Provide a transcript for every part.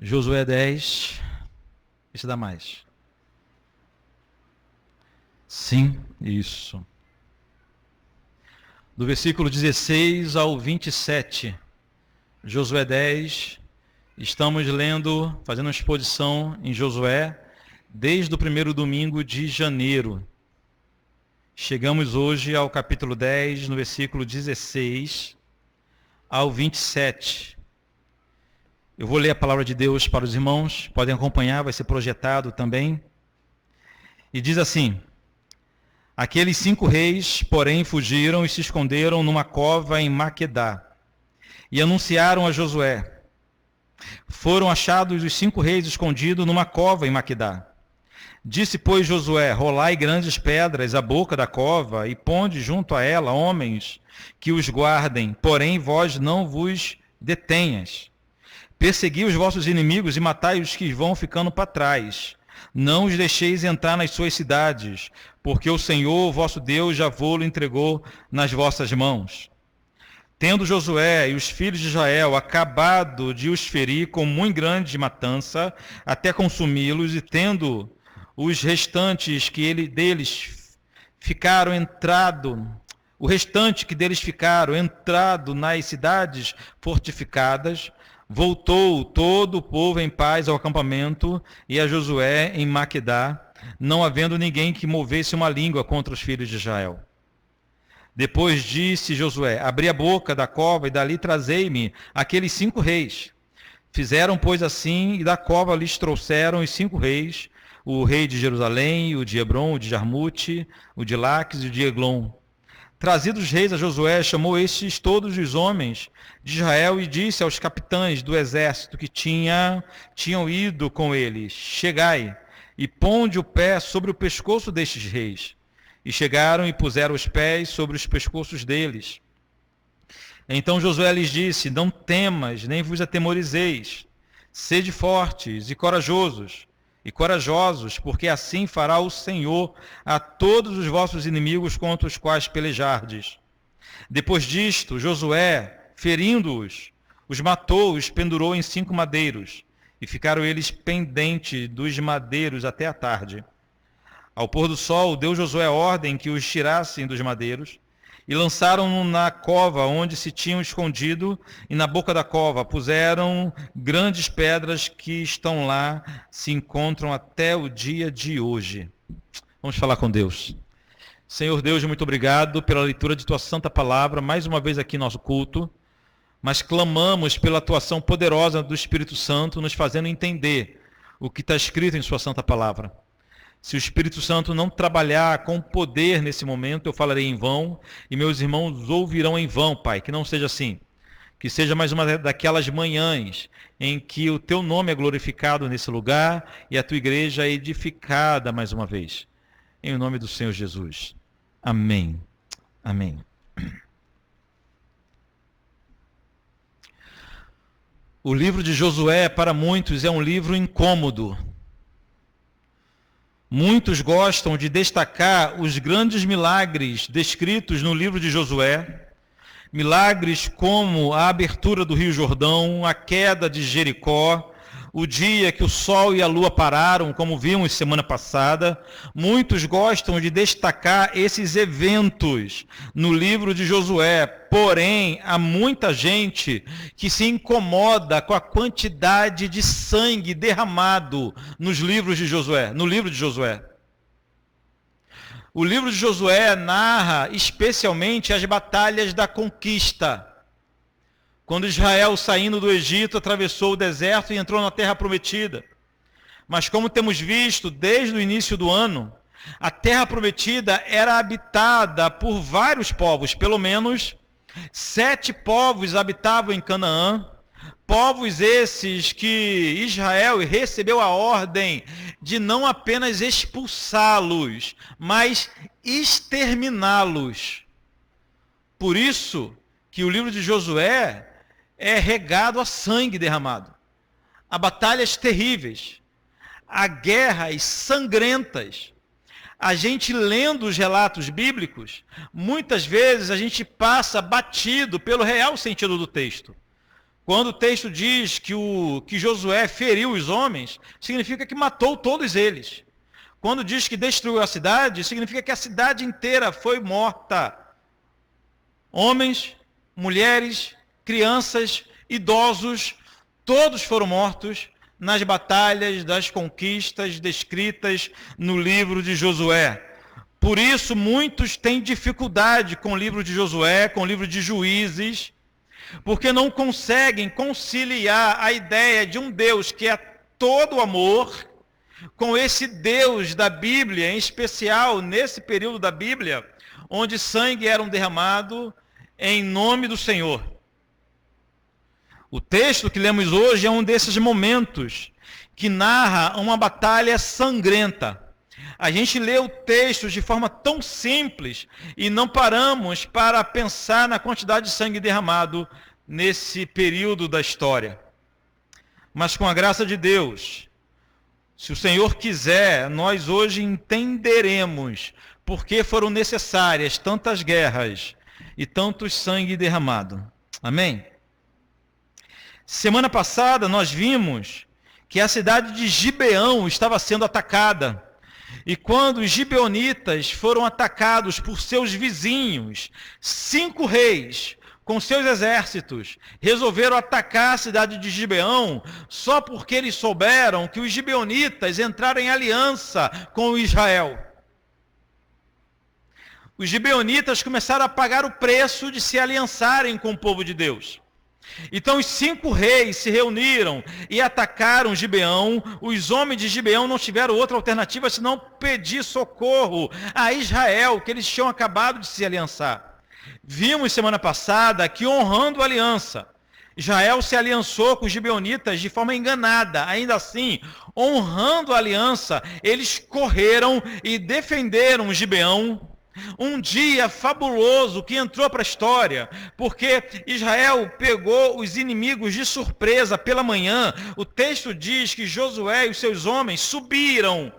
Josué 10. Esse dá mais. Sim, isso. Do versículo 16 ao 27. Josué 10. Estamos lendo, fazendo uma exposição em Josué, desde o primeiro domingo de janeiro. Chegamos hoje ao capítulo 10, no versículo 16 ao 27. Eu vou ler a palavra de Deus para os irmãos, podem acompanhar, vai ser projetado também. E diz assim: Aqueles 5 reis, porém, fugiram e se esconderam numa cova em Maquedá, e anunciaram a Josué. Foram achados os 5 reis escondidos numa cova em Maquedá. Disse, pois, Josué: rolai grandes pedras à boca da cova, e ponde junto a ela homens que os guardem, porém vós não vos detenhas. Persegui os vossos inimigos e matai os que vão ficando para trás. Não os deixeis entrar nas suas cidades, porque o Senhor, vosso Deus, já vos entregou nas vossas mãos. Tendo Josué e os filhos de Israel acabado de os ferir com muito grande matança, até consumi-los, e tendo os restantes deles ficaram entrado nas cidades fortificadas, voltou todo o povo em paz ao acampamento e a Josué em Maquedá, não havendo ninguém que movesse uma língua contra os filhos de Israel. Depois disse Josué: abri a boca da cova e dali trazei-me aqueles 5 reis. Fizeram, pois, assim, e da cova lhes trouxeram os 5 reis, o rei de Jerusalém, o de Hebron, o de Jarmute, o de Laques e o de Eglon. Trazidos os reis a Josué, chamou estes todos os homens de Israel e disse aos capitães do exército que tinham ido com ele: chegai e ponde o pé sobre o pescoço destes reis. E chegaram e puseram os pés sobre os pescoços deles. Então Josué lhes disse: não temas, nem vos atemorizeis. Sede fortes e corajosos, porque assim fará o Senhor a todos os vossos inimigos contra os quais pelejardes. Depois disto, Josué, ferindo-os, os matou, os pendurou em 5 madeiros, e ficaram eles pendentes dos madeiros até a tarde. Ao pôr do sol, deu Josué ordem que os tirassem dos madeiros, e lançaram-no na cova onde se tinham escondido, e na boca da cova puseram grandes pedras que estão lá, se encontram até o dia de hoje. Vamos falar com Deus. Senhor Deus, muito obrigado pela leitura de Tua Santa Palavra, mais uma vez aqui em nosso culto, mas clamamos pela atuação poderosa do Espírito Santo, nos fazendo entender o que está escrito em Sua Santa Palavra. Se o Espírito Santo não trabalhar com poder nesse momento, eu falarei em vão, e meus irmãos ouvirão em vão, Pai. Que não seja assim. Que seja mais uma daquelas manhãs em que o Teu nome é glorificado nesse lugar e a Tua igreja é edificada mais uma vez. Em nome do Senhor Jesus. Amém. Amém. O livro de Josué, para muitos, é um livro incômodo. Muitos gostam de destacar os grandes milagres descritos no livro de Josué, milagres como a abertura do Rio Jordão, a queda de Jericó, o dia que o sol e a lua pararam, como vimos semana passada. Muitos gostam de destacar esses eventos no livro de Josué, porém, há muita gente que se incomoda com a quantidade de sangue derramado no livro de Josué. O livro de Josué narra especialmente as batalhas da conquista. Quando Israel, saindo do Egito, atravessou o deserto e entrou na terra prometida. Mas como temos visto desde o início do ano, a terra prometida era habitada por vários povos. Pelo menos 7 povos habitavam em Canaã. Povos esses que Israel recebeu a ordem de não apenas expulsá-los, mas exterminá-los. Por isso que o livro de Josué é regado a sangue derramado, a batalhas terríveis, a guerras sangrentas. A gente lendo os relatos bíblicos, muitas vezes a gente passa batido pelo real sentido do texto. Quando o texto diz que Josué feriu os homens, significa que matou todos eles. Quando diz que destruiu a cidade, significa que a cidade inteira foi morta. Homens, mulheres, crianças, idosos, todos foram mortos nas batalhas das conquistas descritas no livro de Josué. Por isso, muitos têm dificuldade com o livro de Josué, com o livro de Juízes, porque não conseguem conciliar a ideia de um Deus que é todo amor, com esse Deus da Bíblia, em especial nesse período da Bíblia, onde sangue era derramado em nome do Senhor. O texto que lemos hoje é um desses momentos que narra uma batalha sangrenta. A gente lê o texto de forma tão simples e não paramos para pensar na quantidade de sangue derramado nesse período da história. Mas com a graça de Deus, se o Senhor quiser, nós hoje entenderemos por que foram necessárias tantas guerras e tanto sangue derramado. Amém? Semana passada nós vimos que a cidade de Gibeão estava sendo atacada. E quando os gibeonitas foram atacados por seus vizinhos, 5 reis com seus exércitos resolveram atacar a cidade de Gibeão só porque eles souberam que os gibeonitas entraram em aliança com Israel. Os gibeonitas começaram a pagar o preço de se aliançarem com o povo de Deus. Então os 5 reis se reuniram e atacaram Gibeão. Os homens de Gibeão não tiveram outra alternativa senão pedir socorro a Israel, que eles tinham acabado de se aliançar. Vimos semana passada que, honrando a aliança, Israel se aliançou com os gibeonitas de forma enganada. Ainda assim, honrando a aliança, eles correram e defenderam Gibeão. Um dia fabuloso que entrou para a história, porque Israel pegou os inimigos de surpresa pela manhã. O texto diz que Josué e os seus homens subiram,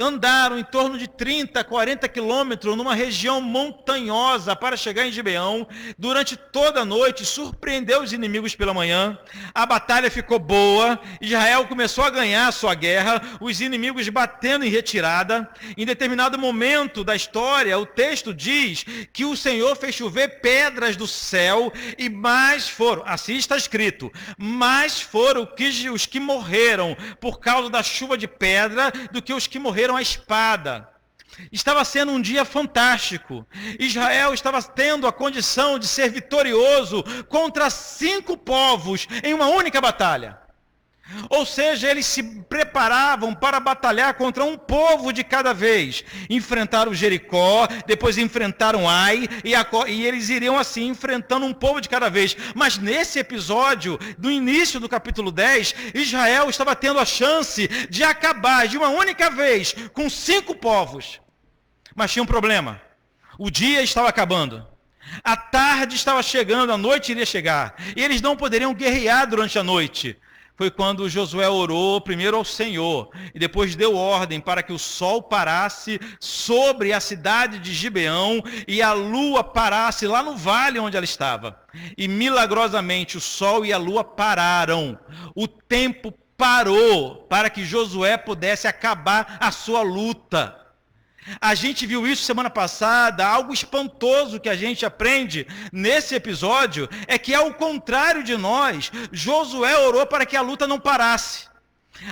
andaram em torno de 30, 40 quilômetros numa região montanhosa para chegar em Gibeão. Durante toda a noite, surpreendeu os inimigos pela manhã. A batalha ficou boa, Israel começou a ganhar a sua guerra, os inimigos batendo em retirada. Em determinado momento da história, o texto diz que o Senhor fez chover pedras do céu e mais foram, assim está escrito, mais foram os que morreram por causa da chuva de pedra do que os que morreram a espada. Estava sendo um dia fantástico. Israel estava tendo a condição de ser vitorioso contra 5 povos em uma única batalha. Ou seja, eles se preparavam para batalhar contra um povo de cada vez. Enfrentaram Jericó, depois enfrentaram Ai, e eles iriam assim enfrentando um povo de cada vez. Mas nesse episódio, do início do capítulo 10, Israel estava tendo a chance de acabar de uma única vez com 5 povos. Mas tinha um problema. O dia estava acabando. A tarde estava chegando, a noite iria chegar. E eles não poderiam guerrear durante a noite. Foi quando Josué orou primeiro ao Senhor e depois deu ordem para que o sol parasse sobre a cidade de Gibeão e a lua parasse lá no vale onde ela estava. E milagrosamente o sol e a lua pararam. O tempo parou para que Josué pudesse acabar a sua luta. A gente viu isso semana passada. Algo espantoso que a gente aprende nesse episódio é que, ao contrário de nós, Josué orou para que a luta não parasse.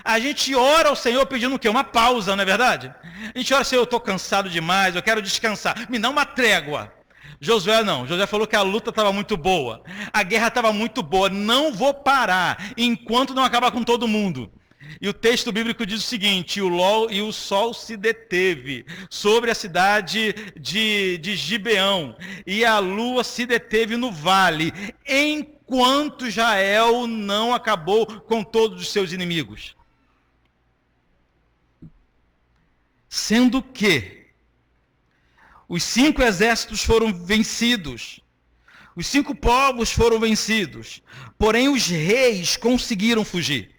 A gente ora ao Senhor pedindo o quê? Uma pausa, não é verdade? A gente ora, Senhor, eu estou cansado demais, eu quero descansar, me dá uma trégua. Josué não, Josué falou que a luta estava muito boa, a guerra estava muito boa, não vou parar enquanto não acabar com todo mundo. E o texto bíblico diz o seguinte: o sol se deteve sobre a cidade de Gibeão, e a lua se deteve no vale, enquanto Israel não acabou com todos os seus inimigos. Sendo que os 5 exércitos foram vencidos, os 5 povos foram vencidos, porém os reis conseguiram fugir.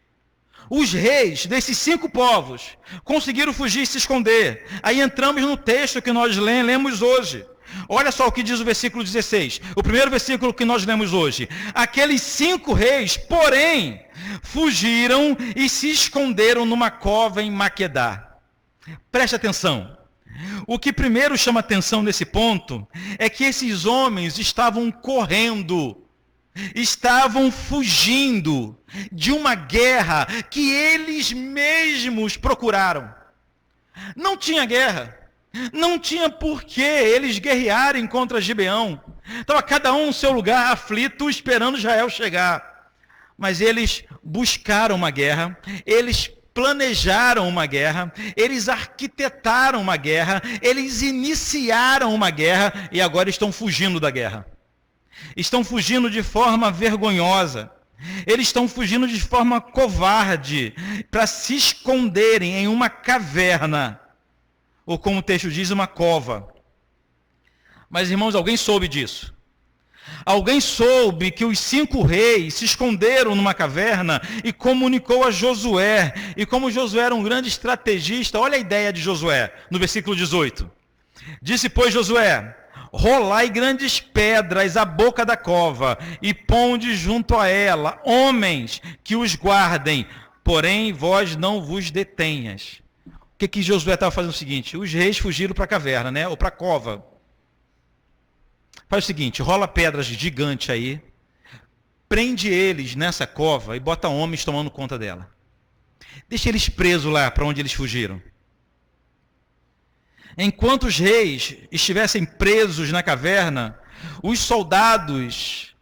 Os reis desses 5 povos conseguiram fugir e se esconder. Aí entramos no texto que nós lemos hoje. Olha só o que diz o versículo 16, o primeiro versículo que nós lemos hoje. Aqueles 5 reis, porém, fugiram e se esconderam numa cova em Maquedá. Preste atenção. O que primeiro chama atenção nesse ponto é que esses homens estavam correndo, estavam fugindo de uma guerra que eles mesmos procuraram. Não tinha guerra. Não tinha por que eles guerrearem contra Gibeão. Estava cada um no seu lugar, aflito, esperando Israel chegar. Mas eles buscaram uma guerra, eles planejaram uma guerra, eles arquitetaram uma guerra, eles iniciaram uma guerra e agora estão fugindo da guerra. Estão fugindo de forma vergonhosa. Eles estão fugindo de forma covarde para se esconderem em uma caverna. Ou como o texto diz, uma cova. Mas, irmãos, alguém soube disso? Alguém soube que os 5 reis se esconderam numa caverna e comunicou a Josué. E como Josué era um grande estrategista, olha a ideia de Josué, no versículo 18. Disse, pois, Josué, rolai grandes pedras à boca da cova e ponde junto a ela homens que os guardem, porém vós não vos detenhas. O que Josué estava fazendo? O seguinte, os reis fugiram para a caverna, né? Ou para a cova. Faz o seguinte, rola pedras gigantes aí, prende eles nessa cova e bota homens tomando conta dela. Deixa eles presos lá para onde eles fugiram. Enquanto os reis estivessem presos na caverna, os soldados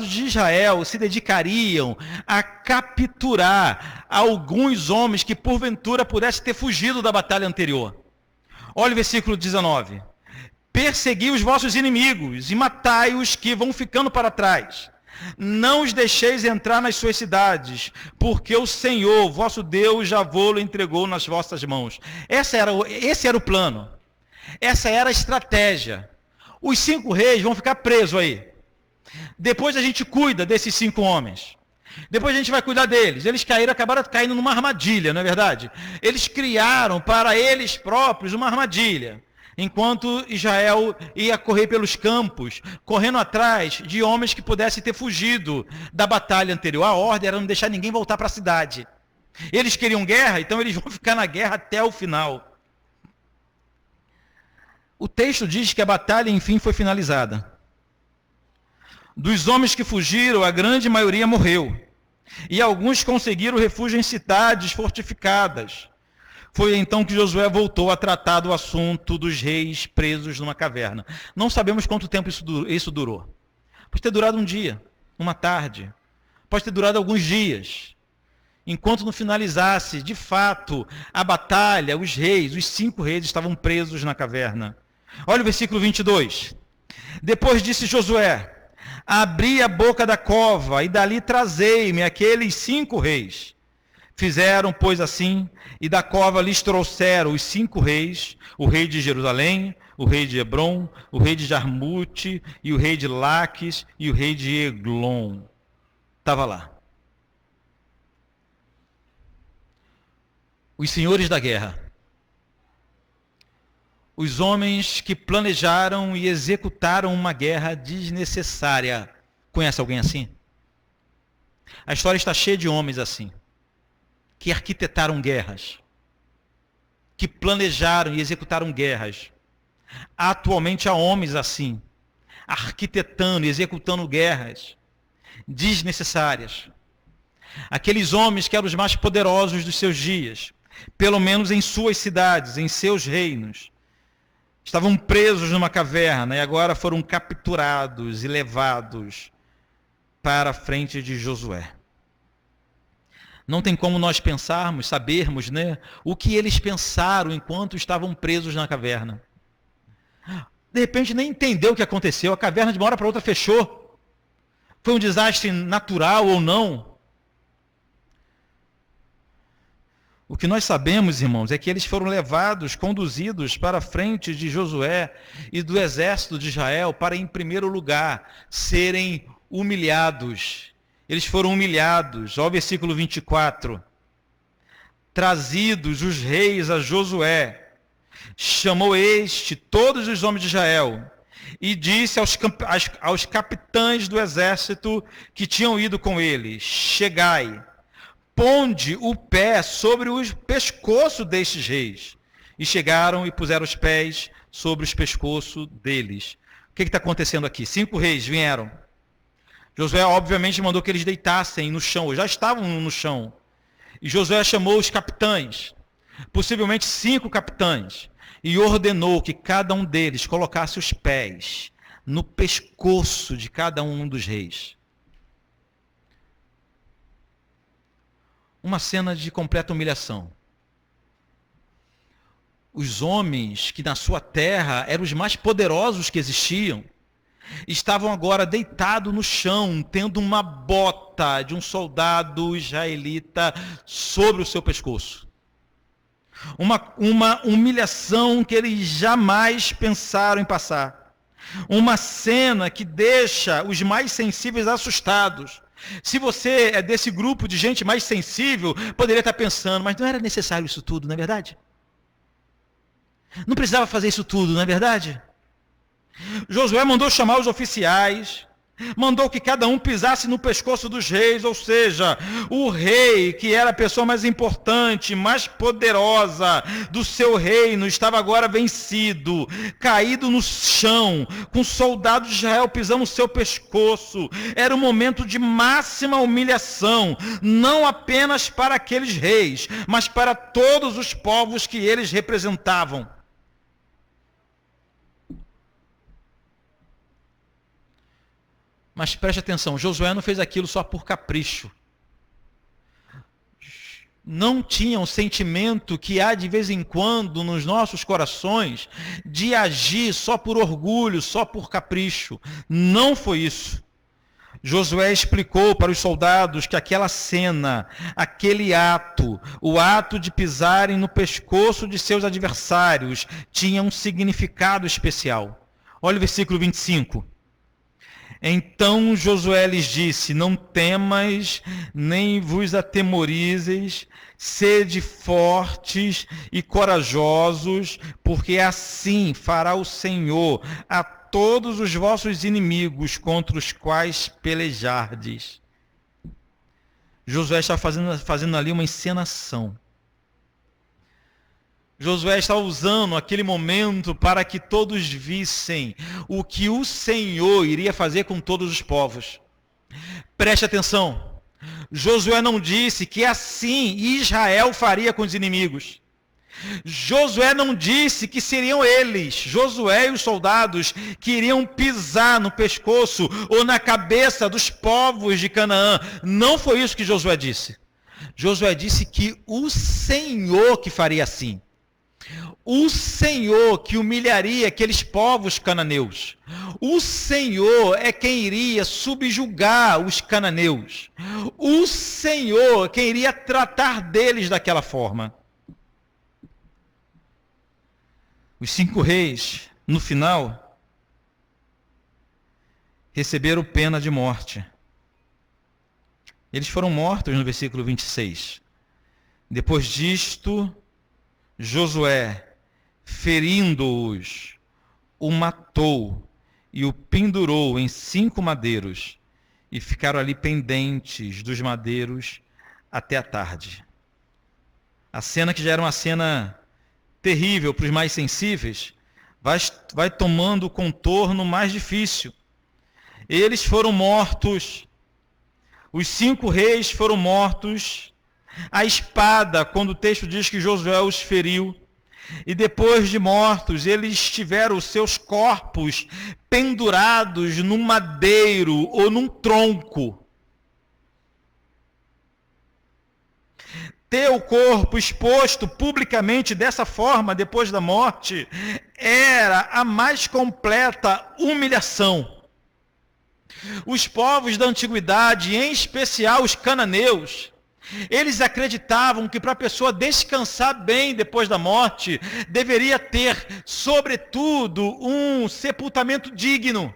de Israel se dedicariam a capturar alguns homens que porventura pudessem ter fugido da batalha anterior. Olha o versículo 19. Persegui os vossos inimigos e matai os que vão ficando para trás. Não os deixeis entrar nas suas cidades, porque o Senhor, vosso Deus, já vos entregou nas vossas mãos. Esse era o plano. Essa era a estratégia. Os 5 reis vão ficar presos aí. Depois a gente cuida desses 5 homens. Depois a gente vai cuidar deles. Eles acabaram caindo numa armadilha, não é verdade? Eles criaram para eles próprios uma armadilha. Enquanto Israel ia correr pelos campos, correndo atrás de homens que pudessem ter fugido da batalha anterior. A ordem era não deixar ninguém voltar para a cidade. Eles queriam guerra, então eles vão ficar na guerra até o final. O texto diz que a batalha, enfim, foi finalizada. Dos homens que fugiram, a grande maioria morreu. E alguns conseguiram refúgio em cidades fortificadas. Foi então que Josué voltou a tratar do assunto dos reis presos numa caverna. Não sabemos quanto tempo isso durou. Pode ter durado um dia, uma tarde. Pode ter durado alguns dias. Enquanto não finalizasse, de fato, a batalha, os 5 reis estavam presos na caverna. Olha o versículo 22. Depois disse Josué, abri a boca da cova e dali trazei-me aqueles 5 reis. Fizeram, pois, assim, e da cova lhes trouxeram os 5 reis, o rei de Jerusalém, o rei de Hebrom, o rei de Jarmute, e o rei de Laques, e o rei de Eglon. Estava lá. Os senhores da guerra. Os homens que planejaram e executaram uma guerra desnecessária. Conhece alguém assim? A história está cheia de homens assim. Que arquitetaram guerras, que planejaram e executaram guerras. Atualmente há homens assim, arquitetando e executando guerras desnecessárias. Aqueles homens que eram os mais poderosos dos seus dias, pelo menos em suas cidades, em seus reinos, estavam presos numa caverna e agora foram capturados e levados para a frente de Josué. Não tem como nós pensarmos, sabermos, né, o que eles pensaram enquanto estavam presos na caverna. De repente nem entendeu o que aconteceu, a caverna de uma hora para outra fechou. Foi um desastre natural ou não? O que nós sabemos, irmãos, é que eles foram levados, conduzidos para a frente de Josué e do exército de Israel para, em primeiro lugar, serem humilhados. Eles foram humilhados. Olha o versículo 24. Trazidos os reis a Josué, Chamou todos os homens de Israel e disse aos capitães do exército que tinham ido com ele: chegai, ponde o pé sobre o pescoço destes reis. E chegaram e puseram os pés sobre os pescoços deles. O que está acontecendo aqui? 5 reis vieram. Josué, obviamente, mandou que eles deitassem no chão, já estavam no chão. E Josué chamou os capitães, possivelmente 5 capitães, e ordenou que cada um deles colocasse os pés no pescoço de cada um dos reis. Uma cena de completa humilhação. Os homens que na sua terra eram os mais poderosos que existiam, estavam agora deitados no chão, tendo uma bota de um soldado israelita sobre o seu pescoço. Uma humilhação que eles jamais pensaram em passar. Uma cena que deixa os mais sensíveis assustados. Se você é desse grupo de gente mais sensível, poderia estar pensando, mas não era necessário isso tudo, não é verdade? Não precisava fazer isso tudo, não é verdade? Josué mandou chamar os oficiais, mandou que cada um pisasse no pescoço dos reis, ou seja, o rei, que era a pessoa mais importante, mais poderosa do seu reino, estava agora vencido, caído no chão, com soldados de Israel pisando no seu pescoço. Era um momento de máxima humilhação, não apenas para aqueles reis, mas para todos os povos que eles representavam. Mas preste atenção, Josué não fez aquilo só por capricho. Não tinha um sentimento que há de vez em quando nos nossos corações de agir só por orgulho, só por capricho. Não foi isso. Josué explicou para os soldados que aquela cena, aquele ato, o ato de pisarem no pescoço de seus adversários, tinha um significado especial. Olha o versículo 25. Então Josué lhes disse: não temas, nem vos atemorizes, sede fortes e corajosos, porque assim fará o Senhor a todos os vossos inimigos contra os quais pelejardes. Josué está fazendo ali uma encenação. Josué está usando aquele momento para que todos vissem o que o Senhor iria fazer com todos os povos. Preste atenção. Josué não disse que assim Israel faria com os inimigos. Josué não disse que seriam eles, Josué e os soldados, que iriam pisar no pescoço ou na cabeça dos povos de Canaã. Não foi isso que Josué disse. Josué disse que o Senhor que faria assim. O Senhor que humilharia aqueles povos cananeus. O Senhor é quem iria subjugar os cananeus. O Senhor quem iria tratar deles daquela forma. Os 5 reis, no final, receberam pena de morte. Eles foram mortos no versículo 26. Depois disto, Josué, ferindo-os, o matou e o pendurou em 5 madeiros, e ficaram ali pendentes dos madeiros até a tarde. A cena, que já era uma cena terrível para os mais sensíveis, vai tomando o contorno mais difícil. Eles foram mortos, os 5 reis foram mortos, a espada, quando o texto diz que Josué os feriu, e depois de mortos, eles tiveram os seus corpos pendurados num madeiro ou num tronco. Ter o corpo exposto publicamente dessa forma, depois da morte, era a mais completa humilhação. Os povos da antiguidade, em especial os cananeus, eles acreditavam que para a pessoa descansar bem depois da morte, deveria ter, sobretudo, um sepultamento digno.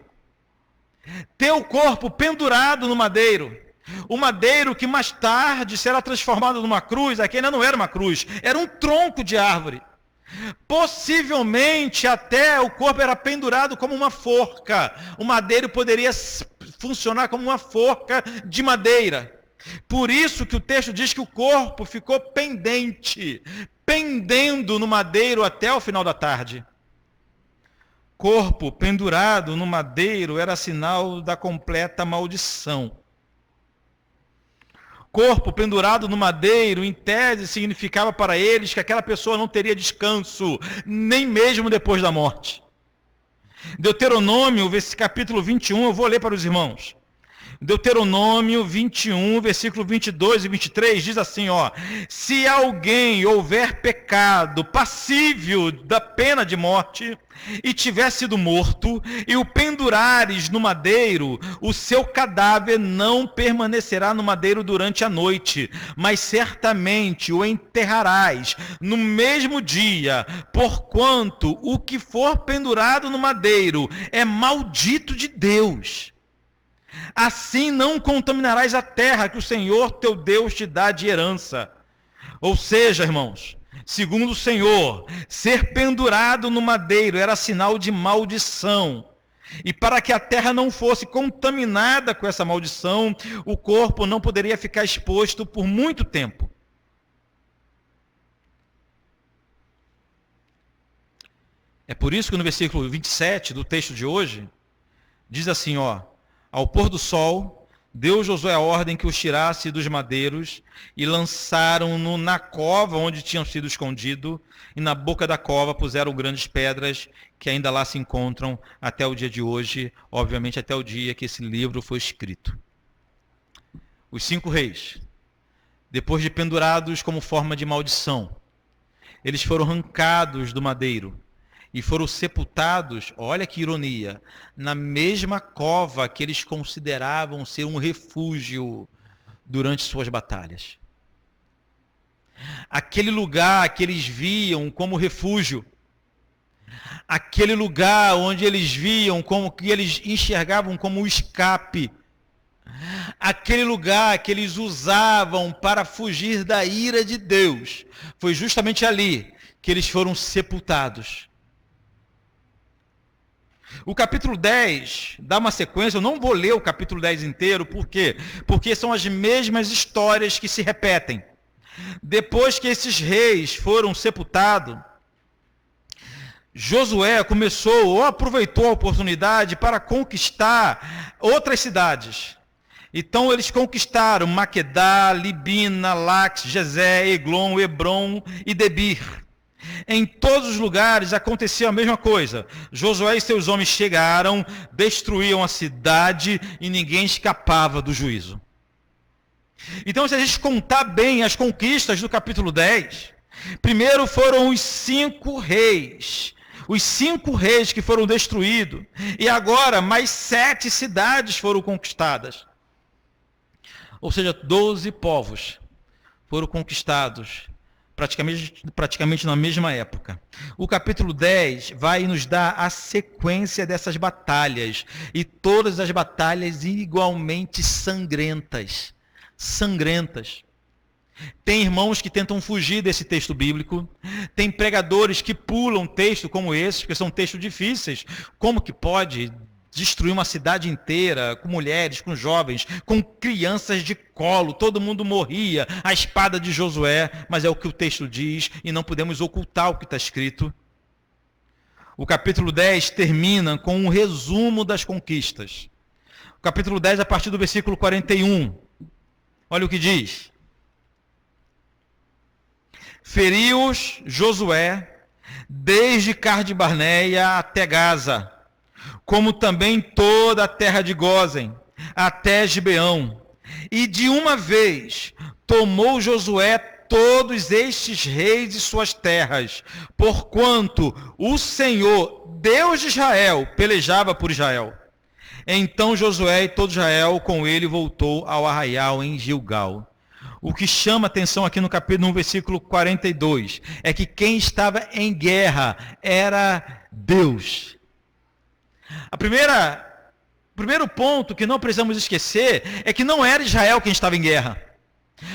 Ter o corpo pendurado no madeiro. O madeiro que mais tarde será transformado numa cruz. Aqui ainda não era uma cruz, era um tronco de árvore. Possivelmente até o corpo era pendurado como uma forca. O madeiro poderia funcionar como uma forca de madeira. Por isso que o texto diz que o corpo ficou pendente, pendendo no madeiro até o final da tarde. Corpo pendurado no madeiro era sinal da completa maldição. Corpo pendurado no madeiro, em tese, significava para eles que aquela pessoa não teria descanso, nem mesmo depois da morte. Deuteronômio, capítulo 21, eu vou ler para os irmãos. Deuteronômio 21, versículo 22 e 23, diz assim, se alguém houver pecado passível da pena de morte, e tiver sido morto, e o pendurares no madeiro, o seu cadáver não permanecerá no madeiro durante a noite, mas certamente o enterrarás no mesmo dia, porquanto o que for pendurado no madeiro é maldito de Deus. Assim não contaminarás a terra que o Senhor teu Deus te dá de herança. Ou seja, irmãos, segundo o Senhor, ser pendurado no madeiro era sinal de maldição. E para que a terra não fosse contaminada com essa maldição, o corpo não poderia ficar exposto por muito tempo. É por isso que no versículo 27 do texto de hoje, diz assim, ao pôr do sol, deu Josué a ordem que os tirasse dos madeiros e lançaram-no na cova onde tinham sido escondidos, e na boca da cova puseram grandes pedras que ainda lá se encontram até o dia de hoje, obviamente até o dia que esse livro foi escrito. Os 5 reis, depois de pendurados como forma de maldição, eles foram arrancados do madeiro e foram sepultados, olha que ironia, na mesma cova que eles consideravam ser um refúgio durante suas batalhas. Aquele lugar que eles viam como refúgio, aquele lugar onde eles viam como que eles enxergavam como um escape, aquele lugar que eles usavam para fugir da ira de Deus, foi justamente ali que eles foram sepultados. O capítulo 10 dá uma sequência, eu não vou ler o capítulo 10 inteiro, por quê? Porque são as mesmas histórias que se repetem. Depois que esses reis foram sepultados, Josué começou ou aproveitou a oportunidade para conquistar outras cidades. Então eles conquistaram Maquedá, Libina, Lax, Jezé, Eglon, Hebron e Debir. Em todos os lugares acontecia a mesma coisa. Josué e seus homens chegaram, destruíam a cidade e ninguém escapava do juízo. Então, se a gente contar bem as conquistas do capítulo 10, primeiro foram os 5 reis. Os 5 reis que foram destruídos. E agora mais 7 cidades foram conquistadas. Ou seja, 12 povos foram conquistados praticamente na mesma época. O capítulo 10 vai nos dar a sequência dessas batalhas, e todas as batalhas igualmente sangrentas. Tem irmãos que tentam fugir desse texto bíblico, tem pregadores que pulam texto como esse, porque são textos difíceis. Como que pode destruir uma cidade inteira, com mulheres, com jovens, com crianças de colo, todo mundo morria, a espada de Josué, mas é o que o texto diz, e não podemos ocultar o que está escrito. O capítulo 10 termina com um resumo das conquistas. O capítulo 10, a partir do versículo 41, olha o que diz. Feriu-os Josué, desde Cades-Barneia até Gaza, como também toda a terra de Gósen, até Gibeão. E de uma vez tomou Josué todos estes reis e suas terras, porquanto o Senhor, Deus de Israel, pelejava por Israel. Então Josué e todo Israel com ele voltou ao arraial em Gilgal. O que chama atenção aqui no versículo 42 é que quem estava em guerra era Deus. O primeiro ponto que não precisamos esquecer é que não era Israel quem estava em guerra.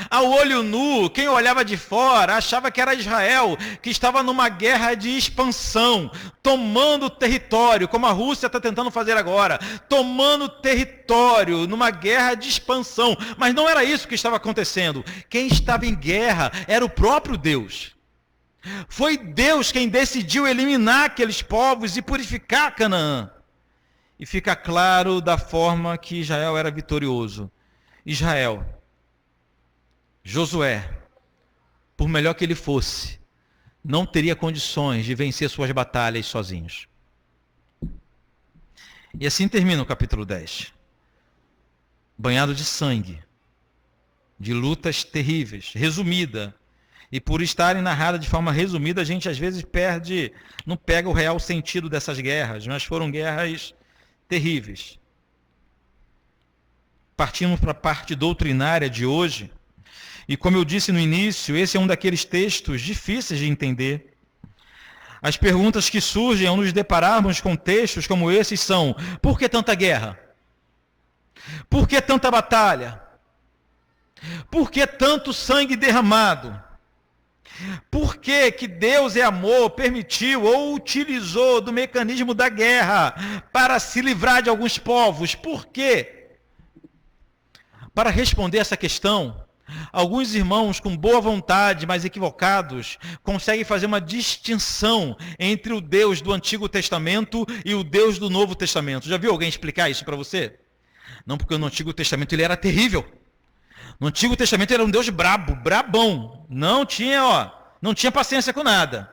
Ao olho nu, quem olhava de fora achava que era Israel, que estava numa guerra de expansão, tomando território, como a Rússia está tentando fazer agora, tomando território numa guerra de expansão. Mas não era isso que estava acontecendo. Quem estava em guerra era o próprio Deus. Foi Deus quem decidiu eliminar aqueles povos e purificar Canaã. E fica claro da forma que Israel era vitorioso. Israel, Josué, por melhor que ele fosse, não teria condições de vencer suas batalhas sozinhos. E assim termina o capítulo 10. Banhado de sangue, de lutas terríveis, resumida. E por estarem narradas de forma resumida, a gente às vezes não pega o real sentido dessas guerras, mas foram guerras terríveis. Partimos para a parte doutrinária de hoje. E como eu disse no início, esse é um daqueles textos difíceis de entender. As perguntas que surgem ao nos depararmos com textos como esses são: por que tanta guerra? Por que tanta batalha? Por que tanto sangue derramado? Por que que Deus é amor, permitiu ou utilizou do mecanismo da guerra para se livrar de alguns povos? Por quê? Para responder essa questão, alguns irmãos com boa vontade, mas equivocados, conseguem fazer uma distinção entre o Deus do Antigo Testamento e o Deus do Novo Testamento. Já viu alguém explicar isso para você? Não, porque no Antigo Testamento ele era terrível. No Antigo Testamento ele era um Deus brabo, brabão. Não tinha paciência com nada.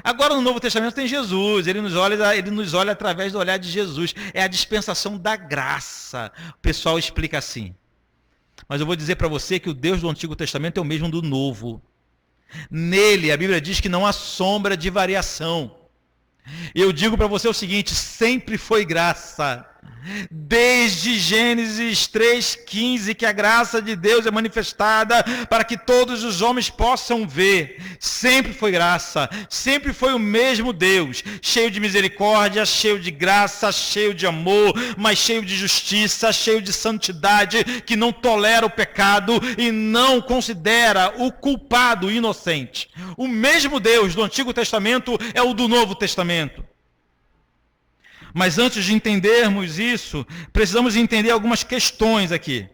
Agora no Novo Testamento tem Jesus, ele nos olha através do olhar de Jesus. É a dispensação da graça. O pessoal explica assim. Mas eu vou dizer para você que o Deus do Antigo Testamento é o mesmo do Novo. Nele, a Bíblia diz que não há sombra de variação. Eu digo para você o seguinte: sempre foi graça. Desde Gênesis 3,15, que a graça de Deus é manifestada para que todos os homens possam ver. Sempre foi graça, sempre foi o mesmo Deus, cheio de misericórdia, cheio de graça, cheio de amor, mas cheio de justiça, cheio de santidade, que não tolera o pecado e não considera o culpado inocente. O mesmo Deus do Antigo Testamento é o do Novo Testamento. Mas antes de entendermos isso, precisamos entender algumas questões aqui.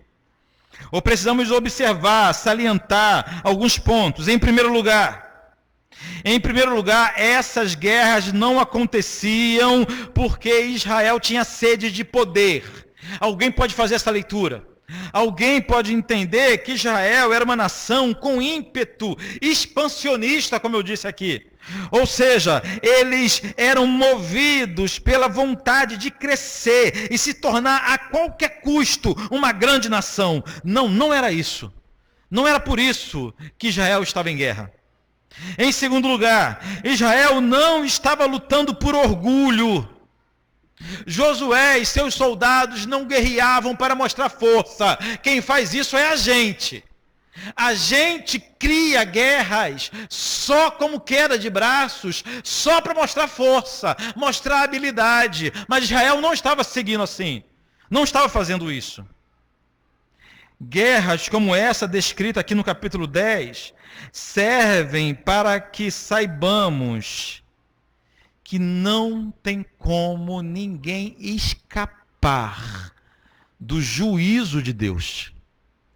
Ou precisamos observar, salientar alguns pontos. Em primeiro lugar, essas guerras não aconteciam porque Israel tinha sede de poder. Alguém pode fazer essa leitura? Alguém pode entender que Israel era uma nação com ímpeto expansionista, como eu disse aqui. Ou seja, eles eram movidos pela vontade de crescer e se tornar a qualquer custo uma grande nação. Não era isso. Não era por isso que Israel estava em guerra. Em segundo lugar, Israel não estava lutando por orgulho. Josué e seus soldados não guerreavam para mostrar força. Quem faz isso é a gente. A gente cria guerras só como queda de braços, só para mostrar força, mostrar habilidade. Mas Israel não estava seguindo assim, não estava fazendo isso. Guerras como essa descrita aqui no capítulo 10 servem para que saibamos que não tem como ninguém escapar do juízo de Deus.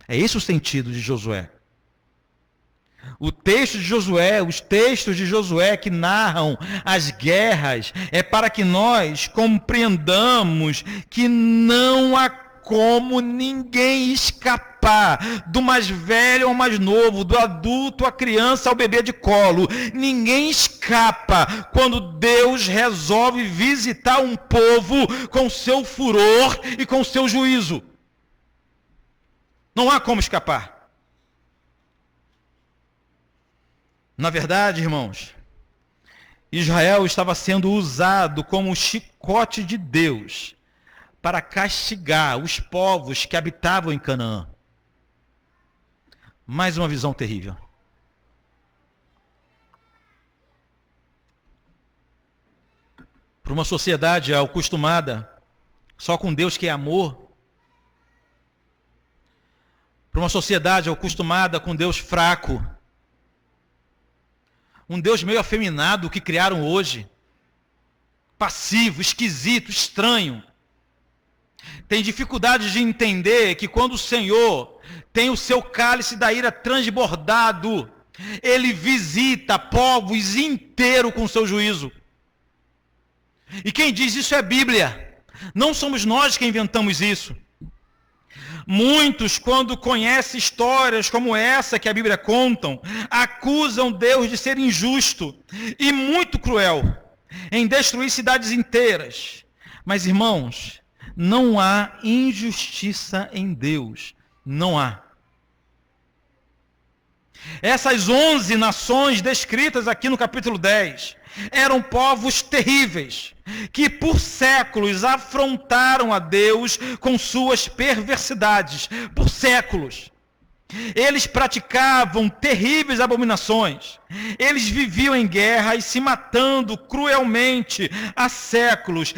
É esse o sentido de Josué. O texto de Josué, os textos de Josué que narram as guerras, é para que nós compreendamos que não há como ninguém escapar, do mais velho ao mais novo, do adulto à criança ao bebê de colo. Ninguém escapa quando Deus resolve visitar um povo com seu furor e com seu juízo. Não há como escapar. Na verdade, irmãos, Israel estava sendo usado como o chicote de Deus para castigar os povos que habitavam em Canaã. Mais uma visão terrível. Para uma sociedade acostumada só com Deus que é amor, para uma sociedade acostumada com Deus fraco, um Deus meio afeminado que criaram hoje, passivo, esquisito, estranho. Tem dificuldade de entender que quando o Senhor tem o seu cálice da ira transbordado, Ele visita povos inteiros com seu juízo. E quem diz isso é a Bíblia. Não somos nós que inventamos isso. Muitos, quando conhecem histórias como essa que a Bíblia conta, acusam Deus de ser injusto e muito cruel em destruir cidades inteiras. Mas, irmãos, não há injustiça em Deus. Não há. Essas 11 nações descritas aqui no capítulo 10 eram povos terríveis, que por séculos afrontaram a Deus com suas perversidades. Por séculos. Eles praticavam terríveis abominações. Eles viviam em guerra e se matando cruelmente há séculos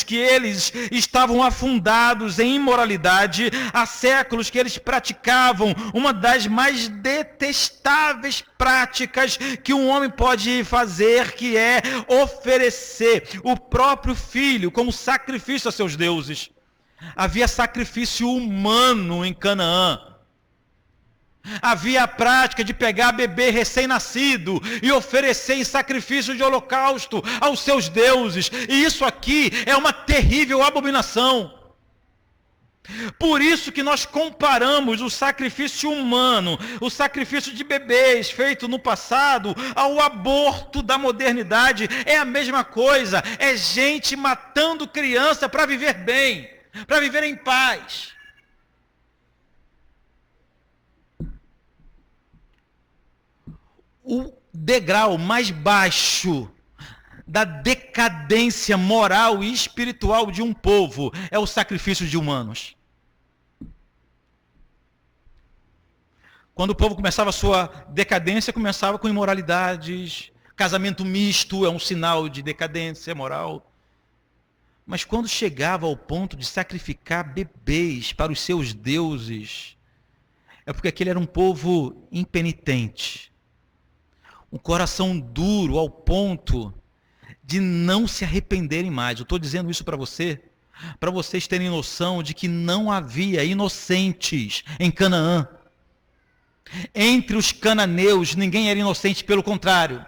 que eles estavam afundados em imoralidade, há séculos que eles praticavam uma das mais detestáveis práticas que um homem pode fazer, que é oferecer o próprio filho como sacrifício a seus deuses. Havia sacrifício humano em Canaã. Havia a prática de pegar bebê recém-nascido e oferecer em sacrifício de holocausto aos seus deuses. E isso aqui é uma terrível abominação. Por isso que nós comparamos o sacrifício humano, o sacrifício de bebês feito no passado, ao aborto da modernidade. É a mesma coisa, é gente matando criança para viver bem, para viver em paz. O degrau mais baixo da decadência moral e espiritual de um povo é o sacrifício de humanos. Quando o povo começava a sua decadência, começava com imoralidades. Casamento misto é um sinal de decadência moral. Mas quando chegava ao ponto de sacrificar bebês para os seus deuses, é porque aquele era um povo impenitente. Um coração duro ao ponto de não se arrependerem mais. Eu estou dizendo isso para vocês terem noção de que não havia inocentes em Canaã. Entre os cananeus ninguém era inocente, pelo contrário.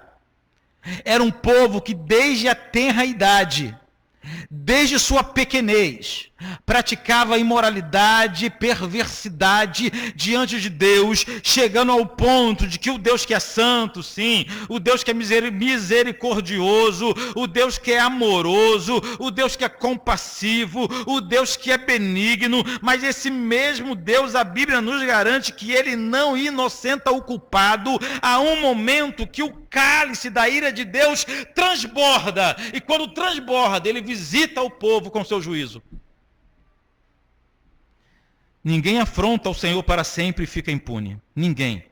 Era um povo que desde a tenra idade, desde sua pequenez, praticava imoralidade, perversidade diante de Deus, chegando ao ponto de que o Deus que é santo, sim, o Deus que é misericordioso, o Deus que é amoroso, o Deus que é compassivo, o Deus que é benigno, mas esse mesmo Deus, a Bíblia nos garante que ele não inocenta o culpado. Há um momento que o cálice da ira de Deus transborda, e quando transborda, ele visita o povo com seu juízo. Ninguém afronta o Senhor para sempre e fica impune. Ninguém.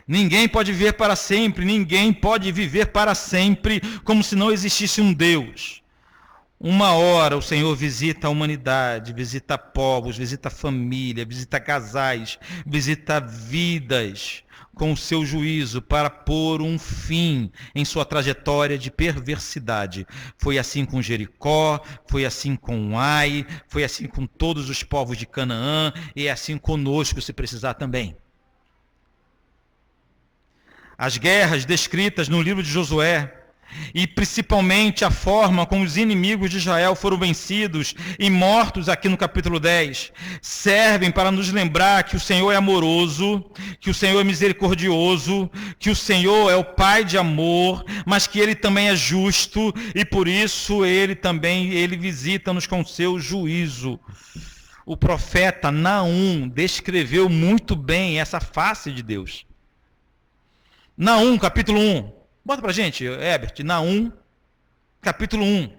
Ninguém pode viver para sempre, ninguém pode viver para sempre como se não existisse um Deus. Uma hora o Senhor visita a humanidade, visita povos, visita família, visita casais, visita vidas com o seu juízo para pôr um fim em sua trajetória de perversidade. Foi assim com Jericó, foi assim com Ai, foi assim com todos os povos de Canaã e é assim conosco se precisar também. As guerras descritas no livro de Josué, e principalmente a forma como os inimigos de Israel foram vencidos e mortos aqui no capítulo 10, servem para nos lembrar que o Senhor é amoroso, que o Senhor é misericordioso, que o Senhor é o Pai de amor, mas que Ele também é justo e por isso Ele visita-nos com seu juízo. O profeta Naum descreveu muito bem essa face de Deus. Naum, capítulo 1. Bota pra gente, Herbert, Naum, capítulo 1.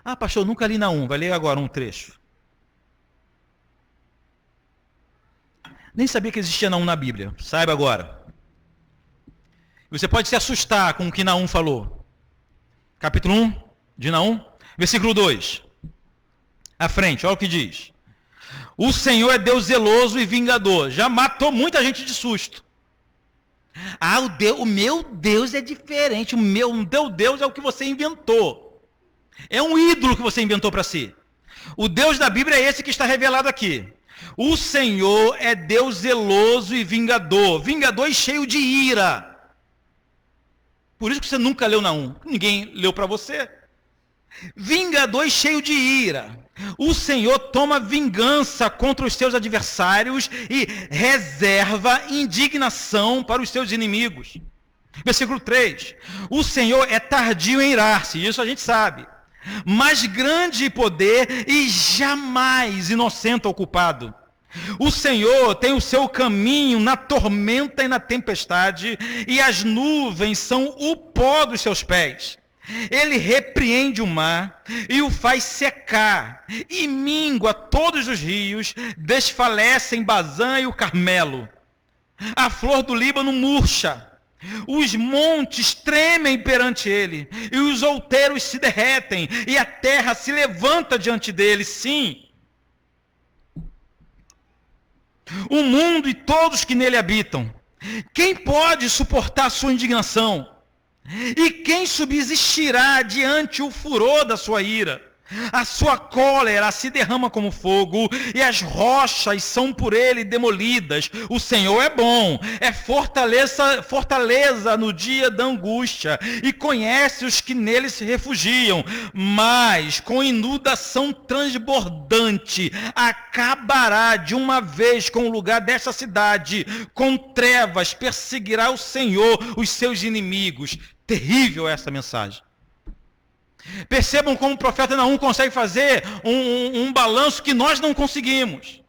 Ah, pastor, nunca li Naum, vai ler agora um trecho. Nem sabia que existia Naum na Bíblia, saiba agora. Você pode se assustar com o que Naum falou. Capítulo 1 de Naum, versículo 2. À frente, olha o que diz. O Senhor é Deus zeloso e vingador. Já matou muita gente de susto. O meu Deus é diferente. O teu Deus é o que você inventou. É um ídolo que você inventou para si. O Deus da Bíblia é esse que está revelado aqui. O Senhor é Deus zeloso e vingador. Vingador e cheio de ira. Por isso que você nunca leu Naum. Ninguém leu para você. Vingador e cheio de ira. O Senhor toma vingança contra os seus adversários e reserva indignação para os seus inimigos. Versículo 3. O Senhor é tardio em irar-se, isso a gente sabe. Mas grande em poder e jamais inocente ou culpado. O Senhor tem o seu caminho na tormenta e na tempestade, e as nuvens são o pó dos seus pés. Ele repreende o mar e o faz secar, e mingua todos os rios, desfalecem Bazã e o Carmelo. A flor do Líbano murcha, os montes tremem perante ele, e os outeiros se derretem, e a terra se levanta diante dele, sim. O mundo e todos que nele habitam. Quem pode suportar sua indignação? E quem subsistirá diante o furor da sua ira? A sua cólera se derrama como fogo, e as rochas são por ele demolidas. O Senhor é bom, é fortaleza no dia da angústia, e conhece os que nele se refugiam. Mas com inundação transbordante acabará de uma vez com o lugar desta cidade. Com trevas perseguirá o Senhor os seus inimigos. Terrível essa mensagem. Percebam como o profeta Naum consegue fazer um balanço que nós não conseguimos.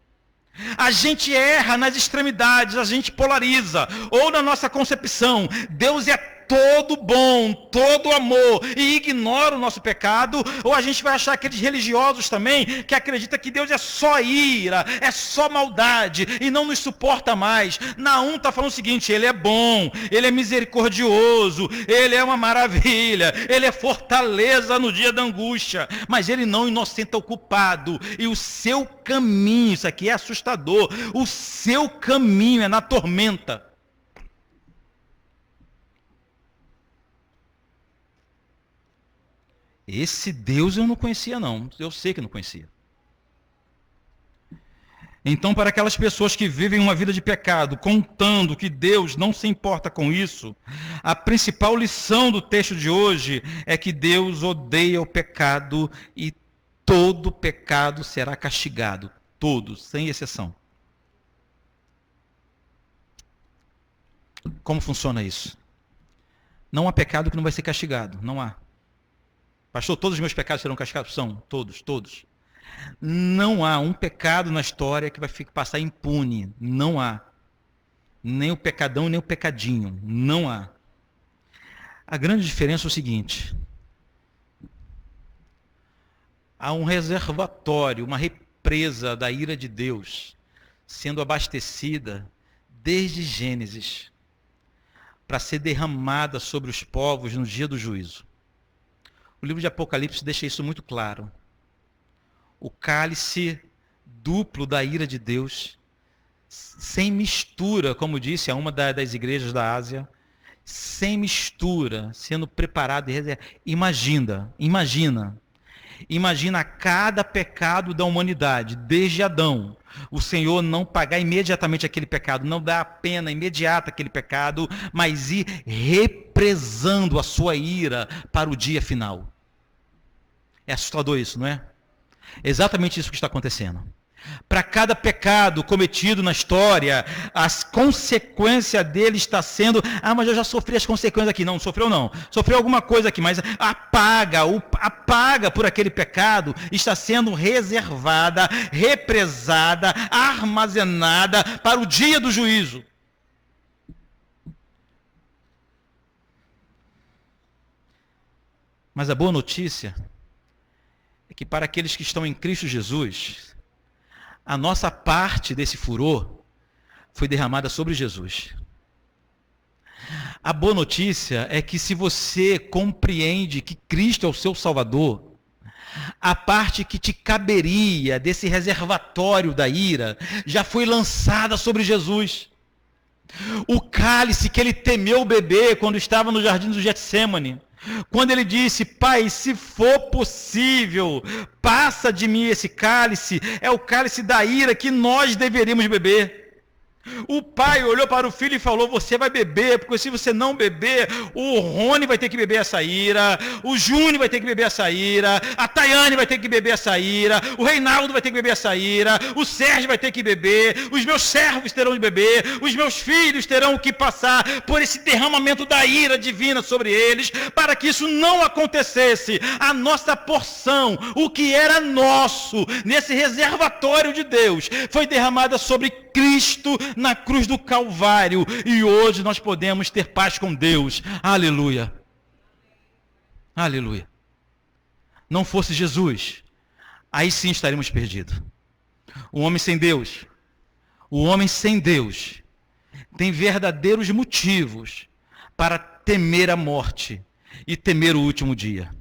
A gente erra nas extremidades, a gente polariza, ou na nossa concepção. Deus é todo bom, todo amor, e ignora o nosso pecado, ou a gente vai achar aqueles religiosos também, que acreditam que Deus é só ira, é só maldade, e não nos suporta mais. Naum está falando o seguinte: ele é bom, ele é misericordioso, ele é uma maravilha, ele é fortaleza no dia da angústia, mas ele não inocenta o culpado, e o seu caminho, isso aqui é assustador, o seu caminho é na tormenta. Esse Deus eu não conhecia não, eu sei que não conhecia. Então, para aquelas pessoas que vivem uma vida de pecado, contando que Deus não se importa com isso, a principal lição do texto de hoje é que Deus odeia o pecado e todo pecado será castigado, todos, sem exceção. Como funciona isso? Não há pecado que não vai ser castigado, não há. Pastor, todos os meus pecados serão castigados? São, todos. Não há um pecado na história que vai passar impune. Não há. Nem o pecadão, nem o pecadinho. Não há. A grande diferença é o seguinte: há um reservatório, uma represa da ira de Deus sendo abastecida desde Gênesis para ser derramada sobre os povos no dia do juízo. O livro de Apocalipse deixa isso muito claro. O cálice duplo da ira de Deus, sem mistura, como disse a uma das igrejas da Ásia, sem mistura, sendo preparado e reservado. Imagina cada pecado da humanidade, desde Adão. O Senhor não pagar imediatamente aquele pecado, não dar a pena imediata àquele pecado, mas ir represando a sua ira para o dia final. É assustador isso, não é? É exatamente isso que está acontecendo. Para cada pecado cometido na história, a consequência dele está sendo: mas eu já sofri as consequências aqui. Não sofreu não. Sofreu alguma coisa aqui, mas a paga por aquele pecado está sendo reservada, represada, armazenada para o dia do juízo. Mas a boa notícia é que para aqueles que estão em Cristo Jesus, a nossa parte desse furor foi derramada sobre Jesus. A boa notícia é que se você compreende que Cristo é o seu Salvador, A parte que te caberia desse reservatório da ira já foi lançada sobre Jesus. O cálice que ele temeu beber quando estava no jardim do Getsêmani, quando ele disse: Pai, se for possível, passa de mim esse cálice, é o cálice da ira que nós deveríamos beber. O pai olhou para o filho e falou: você vai beber, porque se você não beber, o Rony vai ter que beber essa ira, o Júnior vai ter que beber essa ira, a Tayane vai ter que beber essa ira, o Reinaldo vai ter que beber essa ira, o Sérgio vai ter que beber, os meus servos terão de beber, os meus filhos terão que passar por esse derramamento da ira divina sobre eles, para que isso não acontecesse. A nossa porção, o que era nosso, nesse reservatório de Deus, foi derramada sobre Cristo na cruz do Calvário, e hoje nós podemos ter paz com Deus. Aleluia. Aleluia. Não fosse Jesus, aí sim estaríamos perdidos. O homem sem Deus tem verdadeiros motivos para temer a morte e temer o último dia.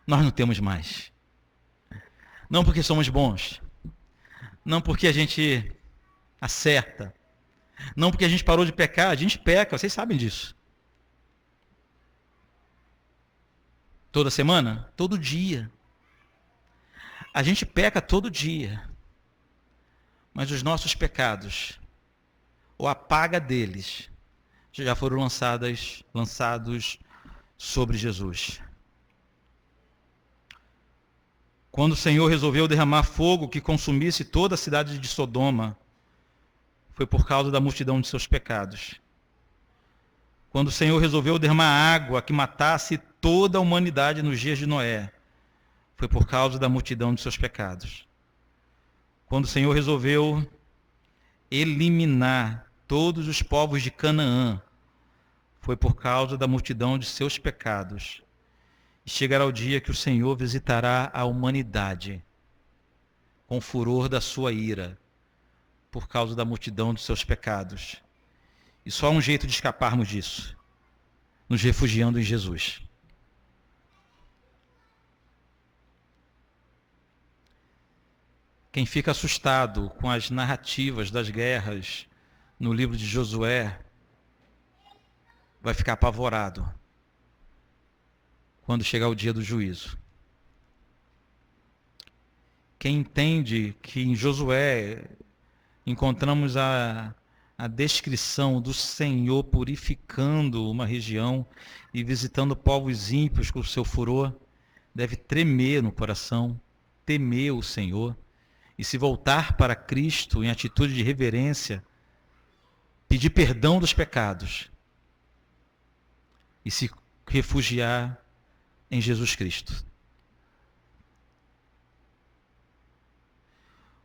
Nós não temos mais. Não porque somos bons, não porque a gente acerta, não porque a gente parou de pecar. A gente peca, vocês sabem disso. Toda semana? Todo dia. A gente peca todo dia. Mas os nossos pecados, ou a paga deles, já foram lançados sobre Jesus. Quando o Senhor resolveu derramar fogo que consumisse toda a cidade de Sodoma, foi por causa da multidão de seus pecados. Quando o Senhor resolveu derramar água que matasse toda a humanidade nos dias de Noé, foi por causa da multidão de seus pecados. Quando o Senhor resolveu eliminar todos os povos de Canaã, foi por causa da multidão de seus pecados. E chegará o dia que o Senhor visitará a humanidade com o furor da sua ira, por causa da multidão dos seus pecados. E só há um jeito de escaparmos disso: nos refugiando em Jesus. Quem fica assustado com as narrativas das guerras no livro de Josué vai ficar apavorado quando chegar o dia do juízo. Quem entende que em Josué encontramos a descrição do Senhor purificando uma região e visitando povos ímpios com o seu furor, deve tremer no coração, temer o Senhor e se voltar para Cristo em atitude de reverência, pedir perdão dos pecados e se refugiar em Jesus Cristo.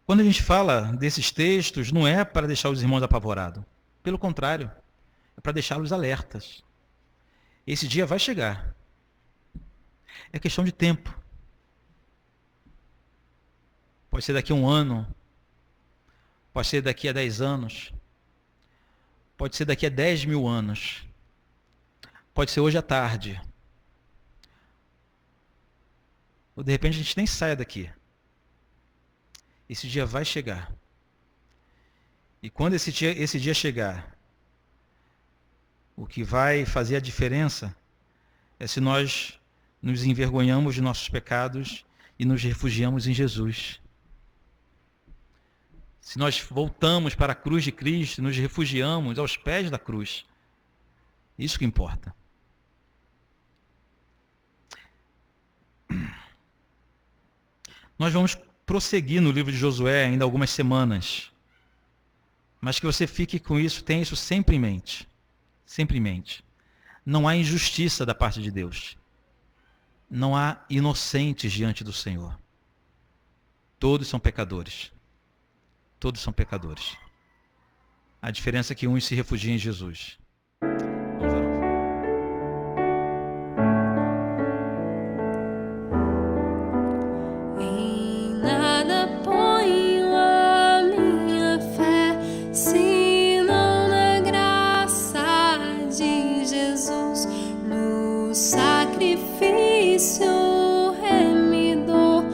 Quando a gente fala desses textos, não é para deixar os irmãos apavorados. Pelo contrário, é para deixá-los alertas. Esse dia vai chegar. É questão de tempo. Pode ser daqui a 1 ano. Pode ser daqui a 10 anos. Pode ser daqui a 10 mil anos. Pode ser hoje à tarde. Ou de repente a gente nem saia daqui. Esse dia vai chegar. E quando esse dia chegar, o que vai fazer a diferença é se nós nos envergonhamos de nossos pecados e nos refugiamos em Jesus. Se nós voltamos para a cruz de Cristo, nos refugiamos aos pés da cruz. Isso que importa. Nós vamos prosseguir no livro de Josué ainda algumas semanas. Mas que você fique com isso, tenha isso sempre em mente. Sempre em mente. Não há injustiça da parte de Deus. Não há inocentes diante do Senhor. Todos são pecadores. Todos são pecadores. A diferença é que uns se refugiam em Jesus. Vamos orar. Sacrifício remidor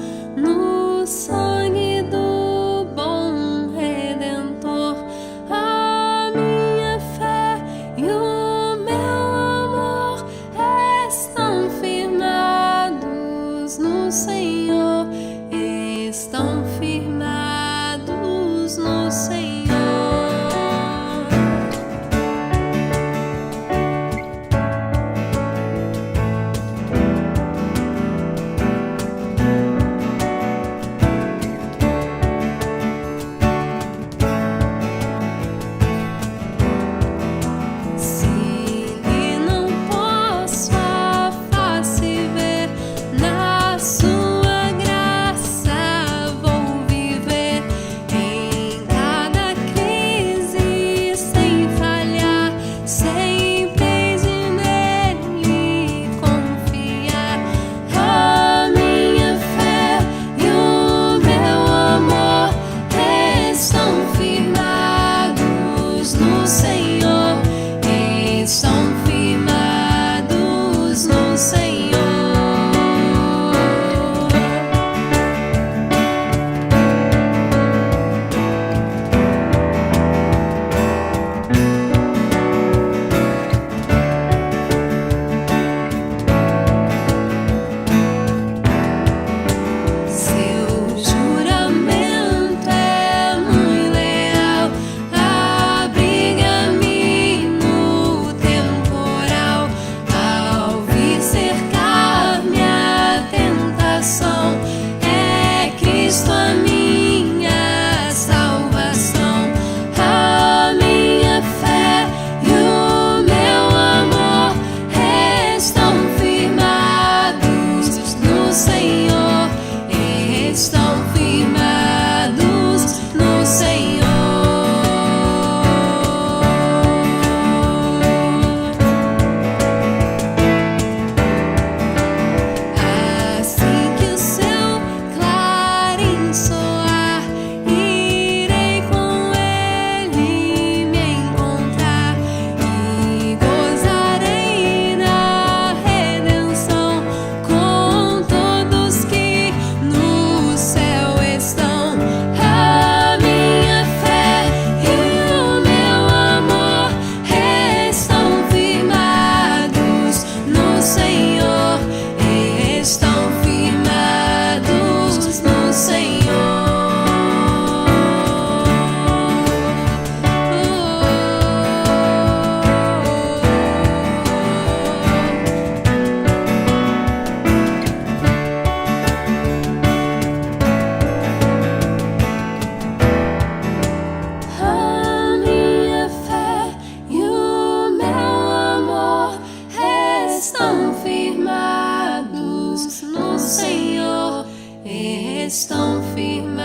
estão firmes